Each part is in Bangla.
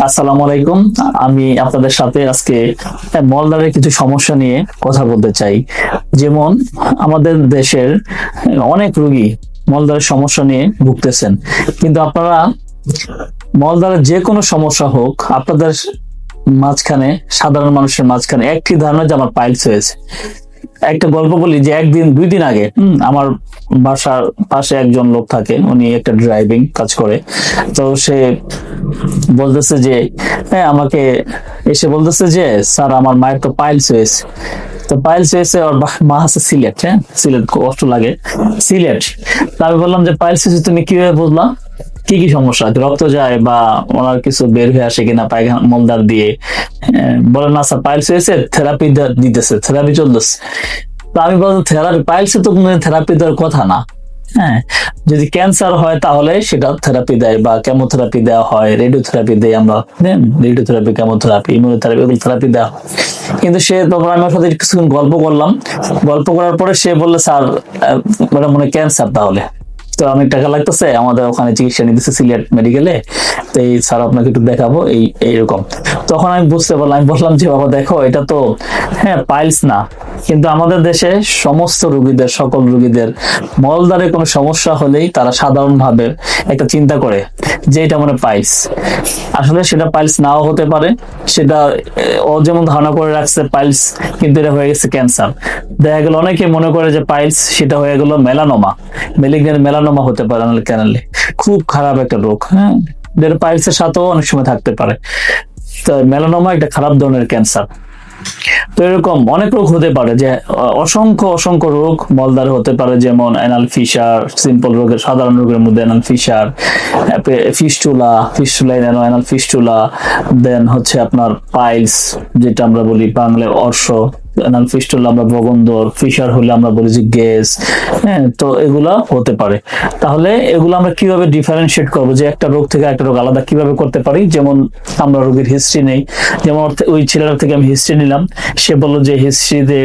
আসসালামু আলাইকুম। আমি আপনাদের সাথে আজকে মলদ্বারের কিছু সমস্যা নিয়ে কথা বলতে চাই। যেমন আমাদের দেশের অনেক রোগী মলদ্বারের সমস্যা নিয়ে ভুগতেছেন, কিন্তু আপনারা মলদ্বারের যে কোনো সমস্যা হোক, আপনাদের মাঝখানে, সাধারণ মানুষের মাঝখানে একটি ধারণা যে আমার পাইলস হয়েছে। একটা গল্প বলি যে একদিন 2 দিন আগে আমার বাসার পাশে একজন লোক থাকে, উনি একটা ড্রাইভিং কাজ করে। তো সে বলতেছে যে আমাকে এসে বলতেছে যে স্যার আমার মায়ের তো পাইলস হয়েছে। তো পাইলস হয়েছে, ওর মা আছে সিলেট। সিলেট খুব কষ্ট লাগে, সিলেট। তা আমি বললাম যে পাইলস হয়েছে তুমি কিভাবে বুঝলা, কি কি সমস্যা, রক্ত যায় বা ওনার কিছু বের হয়ে আসে কিনা পায়খানা মলদার দিয়ে? বলে না স্যার পাইলস হয়েছে, থেরাপি দিতেছে, থেরাপি চলতেছে। তো আমি বললাম থেরাপি, পাইলসে তো কোনো থেরাপি দেওয়ার কথা না। হ্যাঁ, যদি ক্যান্সার হয় তাহলে সেটা থেরাপি দেয় বা কেমোথেরাপি দেওয়া হয়, রেডিওথেরাপি দেয় আমরা। রেডিওথেরাপি, কেমোথেরাপি, ইমিউনোথেরাপি, এগুলো থেরাপি দেওয়া হয়। কিন্তু সে তখন আমার সাথে কিছুক্ষণ গল্প করলাম, গল্প করার পরে সে বললে স্যার ওটা মনে ক্যান্সার তাহলে। তো অনেক টাকা লাগতেছে, আমাদের ওখানে চিকিৎসা নিতেছে সিলেট মেডিকেলে, তো এই স্যার আপনাকে একটু দেখাবো এইরকম। তখন আমি বুঝতে পারলাম, আমি বললাম যে বাবা দেখো এটা তো পাইলস না, কিন্তু আমাদের দেশে সমস্ত রোগীদের, সকল রোগীদের মলদ্বারে কোনো সমস্যা হলেই তারা সাধারণভাবে একটা চিন্তা করে যে এটা মানে পাইলস। আসলে সেটা পাইলস নাও হতে পারে, সেটা ও যেমন ধারণা করে রাখছে পাইলস, কিন্তু এটা হয়ে গেছে ক্যান্সার। দেখা গেল অনেকে মনে করে যে পাইলস, সেটা হয়ে গেল মেলানোমা, মেলিগন্যান্ট মেলানোমা হতে পারে ক্যানালে। খুব খারাপ একটা রোগ। যেটা পাইলসের সাথেও অনেক সময় থাকতে পারে। তো মেলানোমা একটা খারাপ ধরনের ক্যান্সার। তো এরকম অনেক রোগ হতে পারে, যে অসংখ্য অসংখ্য রোগ মলদ্বারে হতে পারে, যেমন অ্যানাল ফিশার, সিম্পল রোগের, সাধারণ রোগের মধ্যে anal fissure, fistula, anal fistula, then হচ্ছে আপনার পাইলস, যেটা আমরা বলি বাংলায় অর্শ, অ্যানাল ফিস্টুলা আমরা বগন্দর, ফিশার হলে আমরা বলি যে গ্যাস। তো এগুলা হতে পারে। তাহলে এগুলো আমরা কিভাবে ডিফারেন্সিয়েট করবো, যে একটা রোগ থেকে একটা রোগ আলাদা কিভাবে করতে পারি? যেমন আমরা রোগীর হিস্ট্রি নেই, যেমন ওই ছেলেটার থেকে আমি হিস্ট্রি নিলাম, সে বললো যে হিস্ট্রিতে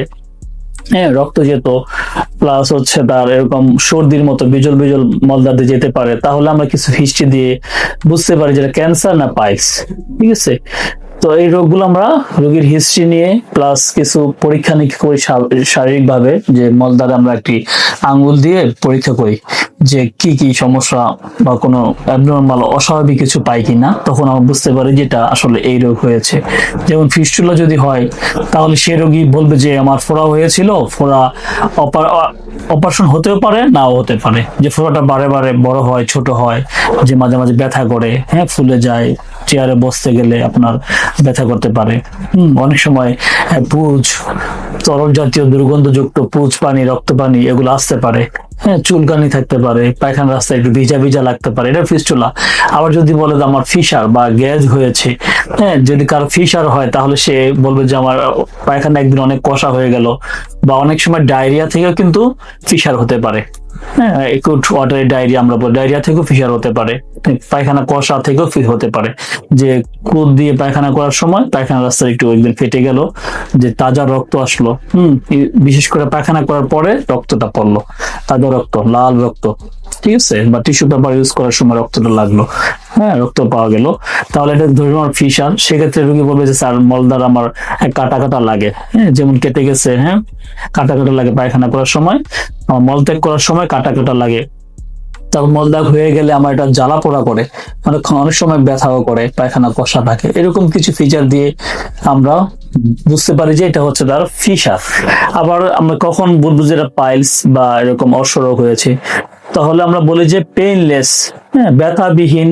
রক্ত যেত, প্লাস হচ্ছে তার এরকম সর্দির মতো বিজল বিজল মলদাতে যেতে পারে। তাহলে আমরা কিছু হিস্ট্রি দিয়ে বুঝতে পারি যেটা ক্যান্সার না পাইলস। ঠিক আছে? তো এই রোগগুলো আমরা রোগীর হিস্ট্রি নিয়ে প্লাস কিছু পরীক্ষা নিরীক্ষা করি শারীরিক ভাবে, যে মলদ্বারে আমরা একটি আঙ্গুল দিয়ে পরীক্ষা করি যে কি কি সমস্যা বা কোনো অ্যাবনর্মাল, অস্বাভাবিক কিছু পাই কিনা। তখন আমরা বুঝতে পারি যেটা আসলে এই রোগ হয়েছে। যেমন ফিস্টুলা যদি হয়, তাহলে সে রোগী বলবে যে আমার ফোড়া হয়েছিল, ফোড়া অপারেশন হতেও পারে, নাও হতে পারে। যে ফোড়াটা বারে বারে বড় হয়, ছোট হয়, যে মাঝে মাঝে ব্যথা করে, ফুলে যায়, চেয়ারে বসতে গেলে আপনার ব্যথা করতে পারে। অনেক সময় পুজ, তরল জাতীয় দুর্গন্ধযুক্ত পুজ পানি, রক্ত পানি, এগুলো আসতে পারে। চুলকানি থাকতে পারে, পায়খানা রাস্তায় একটু ভিজা ভিজা লাগতে পারে, এটা ফিস্টুলা। আবার যদি বলে যে আমার ফিশার বা গ্যাস হয়েছে, যদি কারো ফিশার হয় তাহলে সে বলবে যে আমার পায়খানা একদিন অনেক কষা হয়ে গেল। বা অনেক সময় ডায়রিয়া থেকেও কিন্তু ফিশার হতে পারে। একুট ওয়াটারি ডায়রিয়া আমরা বলি, ডায়রিয়া থেকেও ফিশার হতে পারে, পায়খানা কষা থেকেও হতে পারে। যে কুদ দিয়ে পায়খানা করার সময় পায়খানা রাস্তা একটু একদিন ফেটে গেল, যে তাজা রক্ত আসলো, বিশেষ করে পায়খানা করার পরে রক্তটা পড়লো, তাজা রক্ত, লাল রক্ত, ঠিক আছে, বা টিস্যু পেপার ইউজ করার সময় রক্তটা লাগলো, রক্ত পাওয়া গেল, তাহলে এটা ধরুন আমার ফিশার। সেক্ষেত্রে রোগী বলবে যে স্যার মলদ্বার আমার কাটা কাটা লাগে, যেমন কেটে গেছে, কাটা কাটা লাগে পায়খানা করার সময়, আমার মলত্যাগ করার সময় কাটা কাটা লাগে। তারপর মলদাগ হয়ে গেলে আমার এটা জ্বালা পোড়া করে, মানে অনেক সময় ব্যথাও করে, পায়খানা কষা থাকে। এরকম কিছু ফিচার দিয়ে আমরা বুঝতে পারি যে এটা হচ্ছে তার ফিশার। আবার আমরা কখন বলবো যে এটা পাইলস বা এরকম অশ্বরোগ হয়েছে? তাহলে আমরা বলি যে পেইনলেস, ব্যথাবিহীন,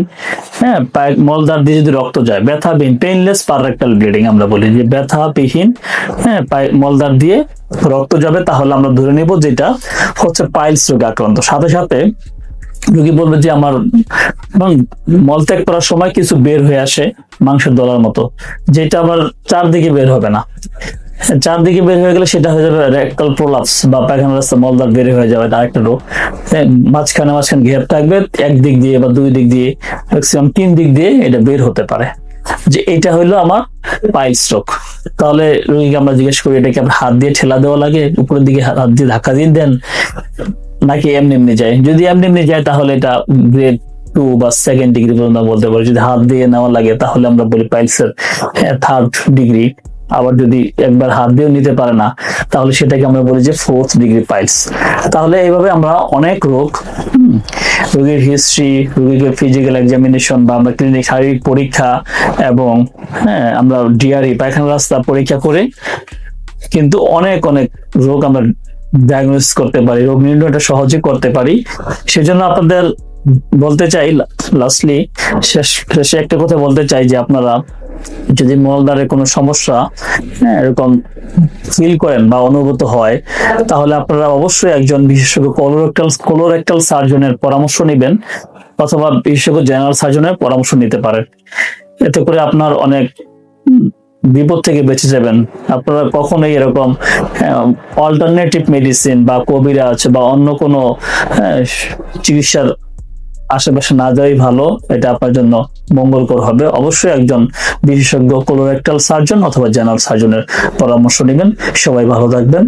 মলদার দিয়ে যদি রক্ত যায়, ব্যথাবিহীন, পেইনলেস পাররেক্টাল ব্লিডিং আমরা বলি, যে ব্যথাবিহীন মলদার দিয়ে রক্ত যাবে, তাহলে আমরা ধরে নিব যেটা হচ্ছে পাইলস রোগে আক্রান্ত। সাথে সাথে রোগী বলবে যে আমার মলত্যাগ করার সময় কিছু বের হয়ে আসে মাংসের দলার মতো, যেটা আবার চারদিকে বের হবে না। চারদিকে বের হয়ে গেলে সেটা হয়ে যাবে রেকটাল প্রোলাপস, বা পায়খানা রাস্তা মলদার বের হয়ে যাবে, আরেকটা রোগ। মাঝখানে মাঝখানে গ্যাপ থাকবে, একদিক দিয়ে বা দুই দিক দিয়ে, ম্যাক্সিমাম 3 দিক দিয়ে এটা বের হতে পারে। যে এটা হইলো আমার পাইলস রোগ। তাহলে রোগীকে আমরা জিজ্ঞেস করি এটাকে আপনার হাত দিয়ে ঠেলা দেওয়া লাগে, উপরের দিকে হাত দিয়ে ধাক্কা দিয়ে দেন, নাকি এমনি এমনি যায়? যদি এমনি এমনি যায় তাহলে এটা গ্রেড 2 বা 2nd ডিগ্রি পর্যন্ত বলতে পারি। যদি হাত দিয়ে নেওয়া লাগে তাহলে আমরা বলি পাইলসের 3rd ডিগ্রি। আবার যদি একবার হাত দিয়েও নিতে পারে না তাহলে সেটাকে আমরা বলি যে 4th ডিগ্রি পাইলস। তাহলে এইভাবে আমরা অনেক রোগ, রোগীর হিস্ট্রি, রোগীকে ফিজিক্যাল এক্সামিনেশন বা আমরা ক্লিনিক শারীরিক পরীক্ষা এবং আমরা ডিআরই পায়খানা রাস্তা পরীক্ষা করে কিন্তু অনেক অনেক রোগ আমরা ডায়াগনোসিস করতে পারি, রোগ নির্ণয়টা সহজে করতে পারি। সেজন্য আপনাদের বলতে চাই, লাস্টলি শেষে একটা কথা বলতে চাই যে আপনারা যদি মলদ্বারের কোনো সমস্যা এরকম ফিল করেন বা অনুভূত হয় তাহলে আপনারা অবশ্যই একজন বিশেষজ্ঞ কোলোরেক্টাল সার্জনের পরামর্শ নেবেন অথবা বিশেষজ্ঞ জেনারেল সার্জনের পরামর্শ নিতে পারেন। এতে করে আপনার অনেক বিপদ থেকে বেঁচে যাবেন। আপনারা কখনোই এরকম অল্টারনেটিভ মেডিসিন বা কবিরাজ বা অন্য কোনো চিকিৎসার আশেপাশে না যাওয়াই ভালো। এটা আপনার জন্য মঙ্গলকর হবে। অবশ্যই একজন বিশেষজ্ঞ কোলোরেক্টাল সার্জন অথবা জেনারেল সার্জনের পরামর্শ নেবেন। সবাই ভালো থাকবেন,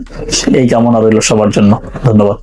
এই কামনা রইল সবার জন্য। ধন্যবাদ।